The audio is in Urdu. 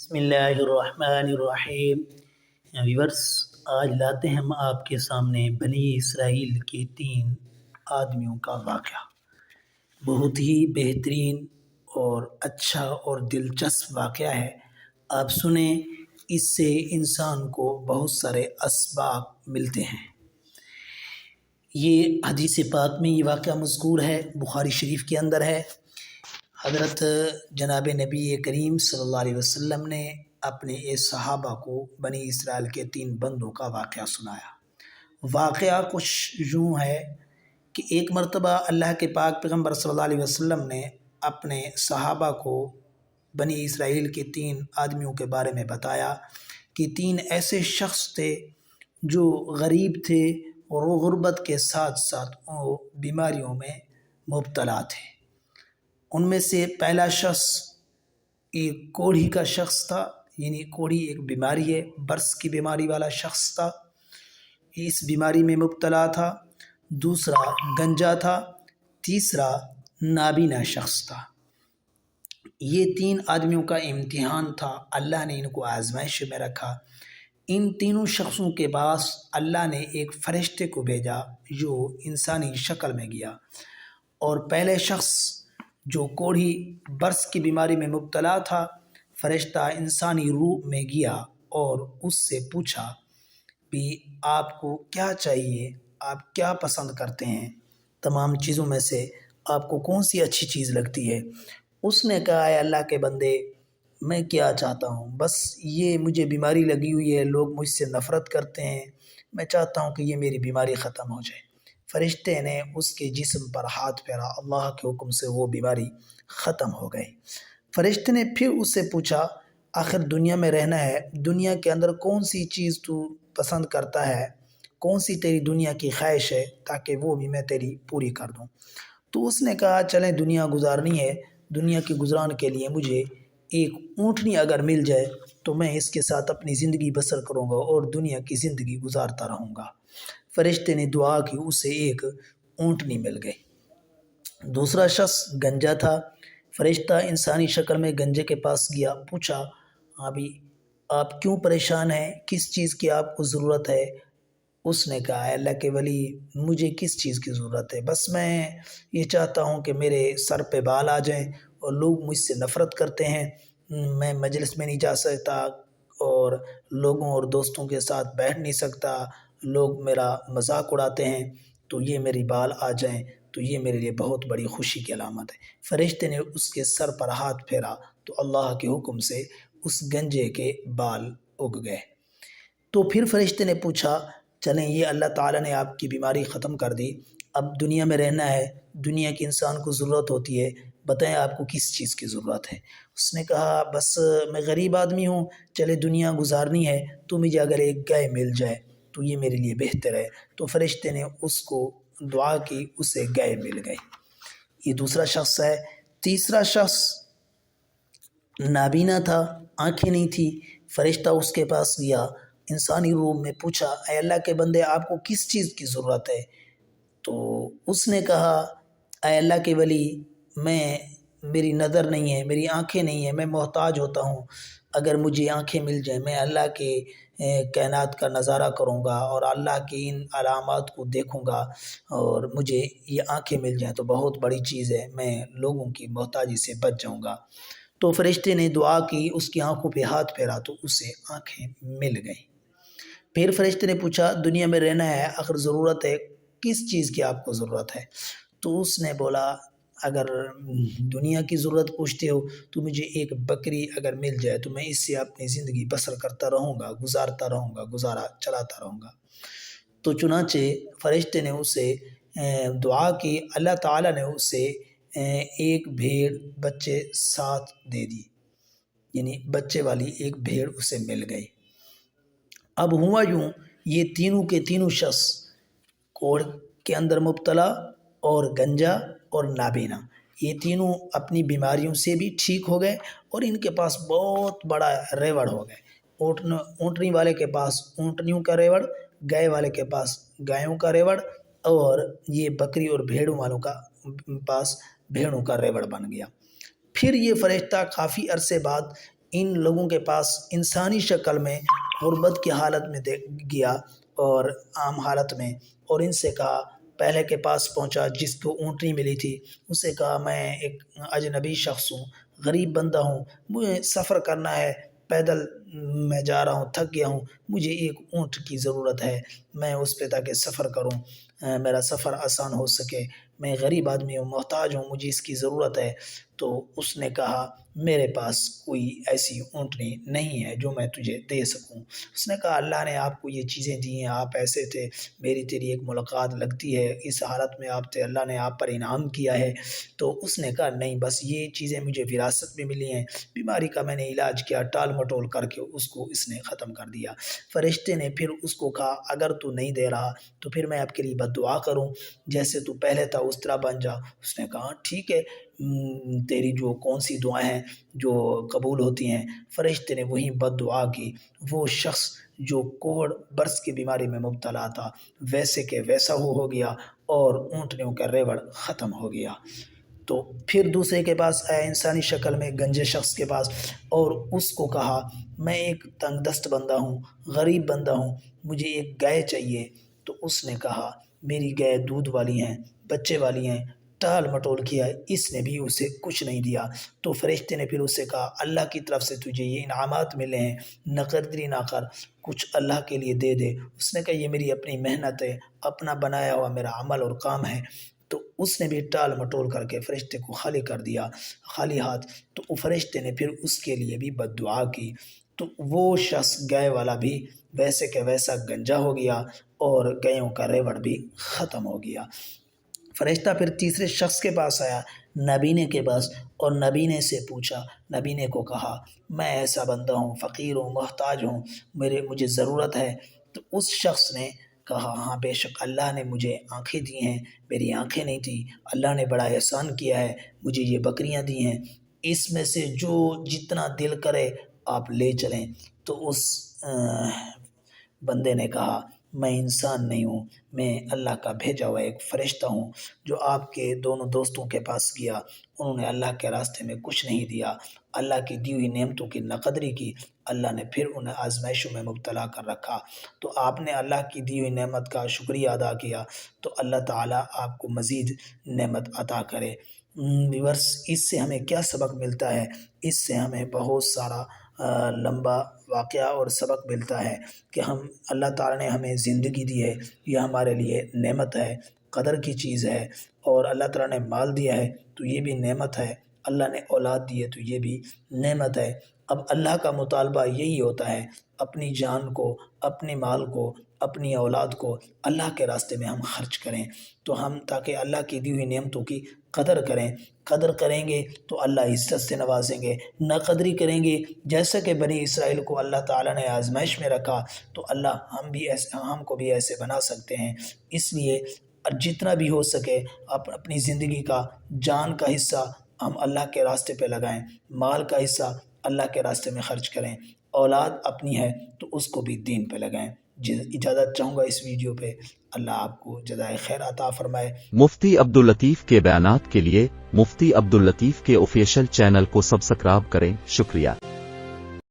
بسم اللہ الرحمن الرحیم۔ ویورس، آج لاتے ہیں ہم آپ کے سامنے بنی اسرائیل کے 3 آدمیوں کا واقعہ۔ بہت ہی بہترین اور اچھا اور دلچسپ واقعہ ہے۔ آپ سنیں، اس سے انسان کو بہت سارے اسباق ملتے ہیں۔ یہ حدیث پاک میں یہ واقعہ مذکور ہے، بخاری شریف کے اندر ہے۔ حضرت جناب نبی کریم صلی اللہ علیہ وسلم نے اپنے صحابہ کو بنی اسرائیل کے 3 بندوں کا واقعہ سنایا۔ واقعہ کچھ یوں ہے کہ ایک مرتبہ اللہ کے پاک پیغمبر صلی اللہ علیہ وسلم نے اپنے صحابہ کو بنی اسرائیل کے 3 آدمیوں کے بارے میں بتایا کہ 3 ایسے شخص تھے جو غریب تھے اور وہ غربت کے ساتھ ساتھ وہ بیماریوں میں مبتلا تھے۔ ان میں سے پہلا شخص ایک کوڑھی کا شخص تھا، یعنی کوڑھی ایک بیماری ہے، برس کی بیماری والا شخص تھا، اس بیماری میں مبتلا تھا۔ دوسرا گنجا تھا، تیسرا نابینا شخص تھا۔ یہ 3 آدمیوں کا امتحان تھا، اللہ نے ان کو آزمائش میں رکھا۔ ان تینوں شخصوں کے پاس اللہ نے ایک فرشتے کو بھیجا جو انسانی شکل میں گیا، اور پہلے شخص جو کوڑھی برس کی بیماری میں مبتلا تھا، فرشتہ انسانی روح میں گیا اور اس سے پوچھا بھی آپ کو کیا چاہیے، آپ کیا پسند کرتے ہیں، تمام چیزوں میں سے آپ کو کون سی اچھی چیز لگتی ہے؟ اس نے کہا، اے اللہ کے بندے، میں کیا چاہتا ہوں، بس یہ مجھے بیماری لگی ہوئی ہے، لوگ مجھ سے نفرت کرتے ہیں، میں چاہتا ہوں کہ یہ میری بیماری ختم ہو جائے۔ فرشتے نے اس کے جسم پر ہاتھ پھیرا، اللہ کے حکم سے وہ بیماری ختم ہو گئی۔ فرشتے نے پھر اس سے پوچھا، آخر دنیا میں رہنا ہے، دنیا کے اندر کون سی چیز تو پسند کرتا ہے، کون سی تیری دنیا کی خواہش ہے تاکہ وہ بھی میں تیری پوری کر دوں؟ تو اس نے کہا، چلیں دنیا گزارنی ہے، دنیا کی گزران کے لیے مجھے ایک اونٹنی اگر مل جائے تو میں اس کے ساتھ اپنی زندگی بسر کروں گا اور دنیا کی زندگی گزارتا رہوں گا۔ فرشتے نے دعا کی، اسے ایک اونٹنی مل گئی۔ دوسرا شخص گنجا تھا، فرشتہ انسانی شکل میں گنجے کے پاس گیا، پوچھا، ابھی آپ کیوں پریشان ہیں، کس چیز کی آپ کو ضرورت ہے؟ اس نے کہا، اے اللہ کے ولی، مجھے کس چیز کی ضرورت ہے، بس میں یہ چاہتا ہوں کہ میرے سر پہ بال آ جائیں اور لوگ مجھ سے نفرت کرتے ہیں، میں مجلس میں نہیں جا سکتا اور لوگوں اور دوستوں کے ساتھ بیٹھ نہیں سکتا، لوگ میرا مذاق اڑاتے ہیں، تو یہ میری بال آ جائیں تو یہ میرے لیے بہت بڑی خوشی کی علامت ہے۔ فرشتے نے اس کے سر پر ہاتھ پھیرا تو اللہ کے حکم سے اس گنجے کے بال اگ گئے۔ تو پھر فرشتے نے پوچھا، چلیں یہ اللہ تعالیٰ نے آپ کی بیماری ختم کر دی، اب دنیا میں رہنا ہے، دنیا کی انسان کو ضرورت ہوتی ہے، بتائیں آپ کو کس چیز کی ضرورت ہے؟ اس نے کہا، بس میں غریب آدمی ہوں، چلے دنیا گزارنی ہے تو مجھے اگر ایک گائے مل جائے تو یہ میرے لیے بہتر ہے۔ تو فرشتے نے اس کو دعا کی، اسے گائے مل گئی۔ یہ دوسرا شخص ہے۔ تیسرا شخص نابینا تھا، آنکھیں نہیں تھی، فرشتہ اس کے پاس گیا، انسانی روح میں پوچھا، اے اللہ کے بندے، آپ کو کس چیز کی ضرورت ہے؟ تو اس نے کہا، اے اللہ کے ولی، میری نظر نہیں ہے، میری آنکھیں نہیں ہیں، میں محتاج ہوتا ہوں، اگر مجھے آنکھیں مل جائیں میں اللہ کے کائنات کا نظارہ کروں گا اور اللہ کی ان علامات کو دیکھوں گا اور مجھے یہ آنکھیں مل جائیں تو بہت بڑی چیز ہے، میں لوگوں کی محتاجی سے بچ جاؤں گا۔ تو فرشتے نے دعا کی، اس کی آنکھوں پہ ہاتھ پھیرا تو اسے آنکھیں مل گئیں۔ پھر فرشتے نے پوچھا، دنیا میں رہنا ہے، اگر ضرورت ہے، کس چیز کی آپ کو ضرورت ہے؟ تو اس نے بولا، اگر دنیا کی ضرورت پوچھتے ہو تو مجھے ایک بکری اگر مل جائے تو میں اس سے اپنی زندگی بسر کرتا رہوں گا، گزارتا رہوں گا، گزارا چلاتا رہوں گا۔ تو چنانچہ فرشتے نے اسے دعا کی، اللہ تعالیٰ نے اسے ایک بھیڑ بچے ساتھ دے دی، یعنی بچے والی ایک بھیڑ اسے مل گئی۔ اب ہوا یوں، یہ تینوں کے تینوں شخص کوڑھ کے اندر مبتلا اور گنجا اور نابینا، یہ تینوں اپنی بیماریوں سے بھی ٹھیک ہو گئے اور ان کے پاس بہت بڑا ریوڑ ہو گئے۔ اونٹنی والے کے پاس اونٹنیوں کا ریوڑ، گائے والے کے پاس گایوں کا ریوڑ، اور یہ بکری اور بھیڑوں والوں کا پاس بھیڑوں کا ریوڑ بن گیا۔ پھر یہ فرشتہ کافی عرصے بعد ان لوگوں کے پاس انسانی شکل میں غربت کی حالت میں گیا اور عام حالت میں، اور ان سے کہا، پہلے کے پاس پہنچا جس کو اونٹنی ملی تھی، اسے کہا میں ایک اجنبی شخص ہوں، غریب بندہ ہوں، مجھے سفر کرنا ہے، پیدل میں جا رہا ہوں، تھک گیا ہوں، مجھے ایک اونٹ کی ضرورت ہے، میں اس پہ تاکہ سفر کروں، میرا سفر آسان ہو سکے، میں غریب آدمی ہوں، محتاج ہوں، مجھے اس کی ضرورت ہے۔ تو اس نے کہا میرے پاس کوئی ایسی اونٹنی نہیں ہے جو میں تجھے دے سکوں۔ اس نے کہا اللہ نے آپ کو یہ چیزیں دی ہیں، آپ ایسے تھے، میری تیری ایک ملاقات لگتی ہے، اس حالت میں آپ تھے، اللہ نے آپ پر انعام کیا ہے۔ تو اس نے کہا نہیں، بس یہ چیزیں مجھے وراثت میں ملی ہیں، بیماری کا میں نے علاج کیا، ٹال مٹول کر کے اس کو اس نے ختم کر دیا۔ فرشتے نے پھر اس کو کہا اگر تو نہیں دے رہا تو پھر میں آپ کے لیے بد دعا کروں، جیسے تو پہلے تھا اس طرح بن جا۔ اس نے کہا ٹھیک ہے، تیری جو کون سی دعائیں ہیں جو قبول ہوتی ہیں۔ فرشتے نے وہی بد دعا کی، وہ شخص جو کوڑ برس کی بیماری میں مبتلا تھا ویسے کہ ویسا ہو گیا اور اونٹنیوں کا ریوڑ ختم ہو گیا۔ تو پھر دوسرے کے پاس آیا انسانی شکل میں، گنجے شخص کے پاس، اور اس کو کہا میں ایک تنگ دست بندہ ہوں، غریب بندہ ہوں، مجھے ایک گائے چاہیے۔ تو اس نے کہا میری گائے دودھ والی ہیں، بچے والی ہیں، ٹال مٹول کیا، اس نے بھی اسے کچھ نہیں دیا۔ تو فرشتے نے پھر اسے کہا اللہ کی طرف سے تجھے یہ انعامات ملے ہیں، نقدری نہ کر، کچھ اللہ کے لیے دے دے۔ اس نے کہا یہ میری اپنی محنت ہے، اپنا بنایا ہوا میرا عمل اور کام ہے۔ تو اس نے بھی ٹال مٹول کر کے فرشتے کو خالی کر دیا، خالی ہاتھ۔ تو فرشتے نے پھر اس کے لیے بھی بد دعا کی۔ تو وہ شخص گائے والا بھی ویسے کہ ویسا گنجا ہو گیا اور گایوں کا ریوڑ بھی ختم ہو گیا۔ فرشتہ پھر تیسرے شخص کے پاس آیا، نبینے کے پاس، اور نبینے سے پوچھا، نبینے کو کہا میں ایسا بندہ ہوں، فقیر ہوں، محتاج ہوں، مجھے ضرورت ہے۔ تو اس شخص نے کہا ہاں بے شک اللہ نے مجھے آنکھیں دی ہیں، میری آنکھیں نہیں تھیں، اللہ نے بڑا احسان کیا ہے، مجھے یہ بکریاں دی ہیں، اس میں سے جو جتنا دل کرے آپ لے چلیں۔ تو اس بندے نے کہا میں انسان نہیں ہوں، میں اللہ کا بھیجا ہوا ایک فرشتہ ہوں جو آپ کے دونوں دوستوں کے پاس گیا، انہوں نے اللہ کے راستے میں کچھ نہیں دیا، اللہ کی دی ہوئی نعمتوں کی ناقدری کی، اللہ نے پھر انہیں آزمائشوں میں مبتلا کر رکھا۔ تو آپ نے اللہ کی دی ہوئی نعمت کا شکریہ ادا کیا تو اللہ تعالیٰ آپ کو مزید نعمت عطا کرے۔ ویورس، اس سے ہمیں کیا سبق ملتا ہے؟ اس سے ہمیں بہت سارا لمبا واقعہ اور سبق ملتا ہے کہ اللہ تعالیٰ نے ہمیں زندگی دی ہے، یہ ہمارے لیے نعمت ہے، قدر کی چیز ہے، اور اللہ تعالیٰ نے مال دیا ہے تو یہ بھی نعمت ہے، اللہ نے اولاد دی ہے تو یہ بھی نعمت ہے۔ اب اللہ کا مطالبہ یہی ہوتا ہے اپنی جان کو، اپنے مال کو، اپنی اولاد کو اللہ کے راستے میں ہم خرچ کریں، تو ہم تاکہ اللہ کی دی ہوئی نعمتوں کی قدر کریں۔ قدر کریں گے تو اللہ عزت سے نوازیں گے، نہ قدری کریں گے جیسا کہ بنی اسرائیل کو اللہ تعالیٰ نے آزمائش میں رکھا تو اللہ ہم کو بھی ایسے بنا سکتے ہیں۔ اس لیے جتنا بھی ہو سکے اپنی زندگی کا، جان کا حصہ ہم اللہ کے راستے پہ لگائیں، مال کا حصہ اللہ کے راستے میں خرچ کریں، اولاد اپنی ہے تو اس کو بھی دین پہ لگائیں۔ اجازت چاہوں گا اس ویڈیو پہ، اللہ آپ کو جزائے خیر عطا فرمائے۔ مفتی عبداللطیف کے بیانات کے لیے مفتی عبداللطیف کے آفیشیل چینل کو سبسکرائب کریں۔ شکریہ۔